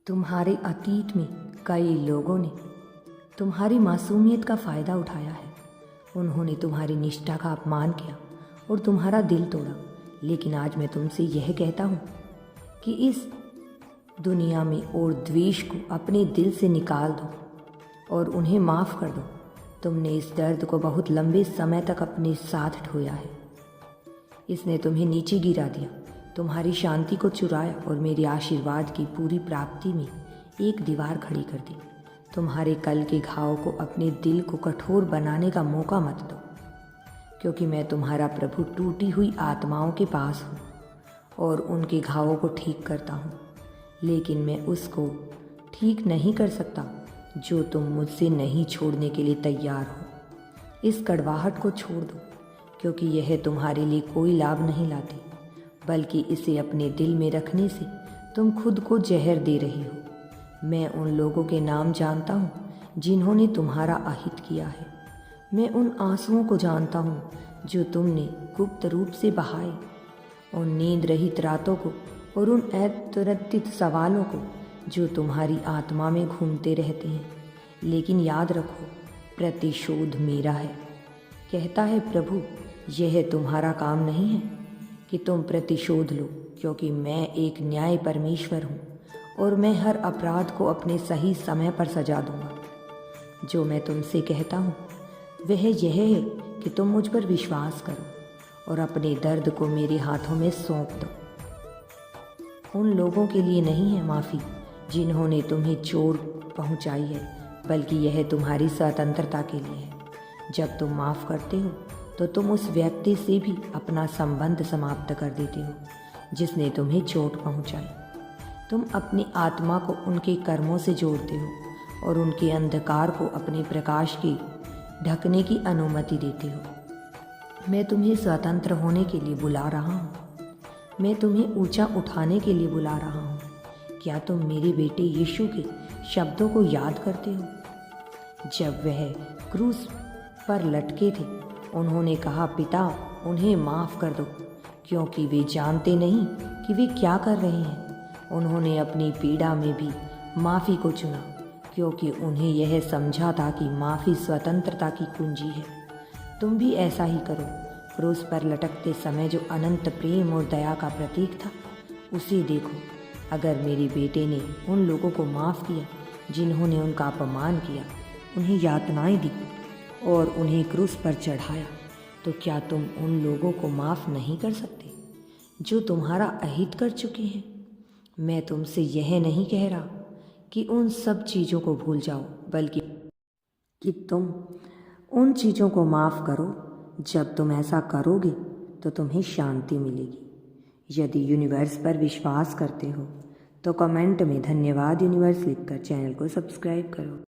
तुम्हारे अतीत में कई लोगों ने तुम्हारी मासूमियत का फ़ायदा उठाया है। उन्होंने तुम्हारी निष्ठा का अपमान किया और तुम्हारा दिल तोड़ा। लेकिन आज मैं तुमसे यह कहता हूँ कि इस दुनिया में और द्वेष को अपने दिल से निकाल दो और उन्हें माफ़ कर दो। तुमने इस दर्द को बहुत लंबे समय तक अपने साथ ढोया है। इसने तुम्हें नीचे गिरा दिया, तुम्हारी शांति को चुराया और मेरे आशीर्वाद की पूरी प्राप्ति में एक दीवार खड़ी कर दी। तुम्हारे कल के घाव को अपने दिल को कठोर बनाने का मौका मत दो, क्योंकि मैं तुम्हारा प्रभु टूटी हुई आत्माओं के पास हूँ और उनके घावों को ठीक करता हूँ। लेकिन मैं उसको ठीक नहीं कर सकता जो तुम मुझसे नहीं छोड़ने के लिए तैयार हो। इस कड़वाहट को छोड़ दो, क्योंकि यह तुम्हारे लिए कोई लाभ नहीं लाती, बल्कि इसे अपने दिल में रखने से तुम खुद को जहर दे रही हो। मैं उन लोगों के नाम जानता हूँ जिन्होंने तुम्हारा अहित किया है। मैं उन आंसुओं को जानता हूँ जो तुमने गुप्त रूप से बहाए, उन नींद रहित रातों को और उन अतरंजित सवालों को जो तुम्हारी आत्मा में घूमते रहते हैं। लेकिन याद रखो, प्रतिशोध मेरा है, कहता है प्रभु। यह तुम्हारा काम नहीं है कि तुम प्रतिशोध लो, क्योंकि मैं एक न्याय परमेश्वर हूँ और मैं हर अपराध को अपने सही समय पर सजा दूंगा। जो मैं तुमसे कहता हूँ वह यह है कि तुम मुझ पर विश्वास करो और अपने दर्द को मेरे हाथों में सौंप दो। उन लोगों के लिए नहीं है माफ़ी जिन्होंने तुम्हें चोट पहुँचाई है, बल्कि यह तुम्हारी स्वतंत्रता के लिए है। जब तुम माफ़ करते हो तो तुम उस व्यक्ति से भी अपना संबंध समाप्त कर देते हो जिसने तुम्हें चोट पहुंचाई। तुम अपनी आत्मा को उनके कर्मों से जोड़ते हो और उनके अंधकार को अपने प्रकाश के ढकने की अनुमति देते हो। मैं तुम्हें स्वतंत्र होने के लिए बुला रहा हूँ। मैं तुम्हें ऊंचा उठाने के लिए बुला रहा हूँ। क्या तुम मेरे बेटे यीशु के शब्दों को याद करते हो? जब वह क्रूस पर लटके थे, उन्होंने कहा, पिता, उन्हें माफ़ कर दो, क्योंकि वे जानते नहीं कि वे क्या कर रहे हैं। उन्होंने अपनी पीड़ा में भी माफ़ी को चुना, क्योंकि उन्हें यह समझा था कि माफ़ी स्वतंत्रता की कुंजी है। तुम भी ऐसा ही करो। क्रूस पर लटकते समय जो अनंत प्रेम और दया का प्रतीक था, उसे देखो। अगर मेरे बेटे ने उन लोगों को माफ़ किया जिन्होंने उनका अपमान किया, उन्हें यातनाएं दी और उन्हें क्रूस पर चढ़ाया, तो क्या तुम उन लोगों को माफ़ नहीं कर सकते जो तुम्हारा अहित कर चुके हैं? मैं तुमसे यह नहीं कह रहा कि उन सब चीज़ों को भूल जाओ, बल्कि कि तुम उन चीज़ों को माफ़ करो। जब तुम ऐसा करोगे तो तुम्हें शांति मिलेगी। यदि यूनिवर्स पर विश्वास करते हो तो कमेंट में धन्यवाद यूनिवर्स लिखकर चैनल को सब्सक्राइब करो।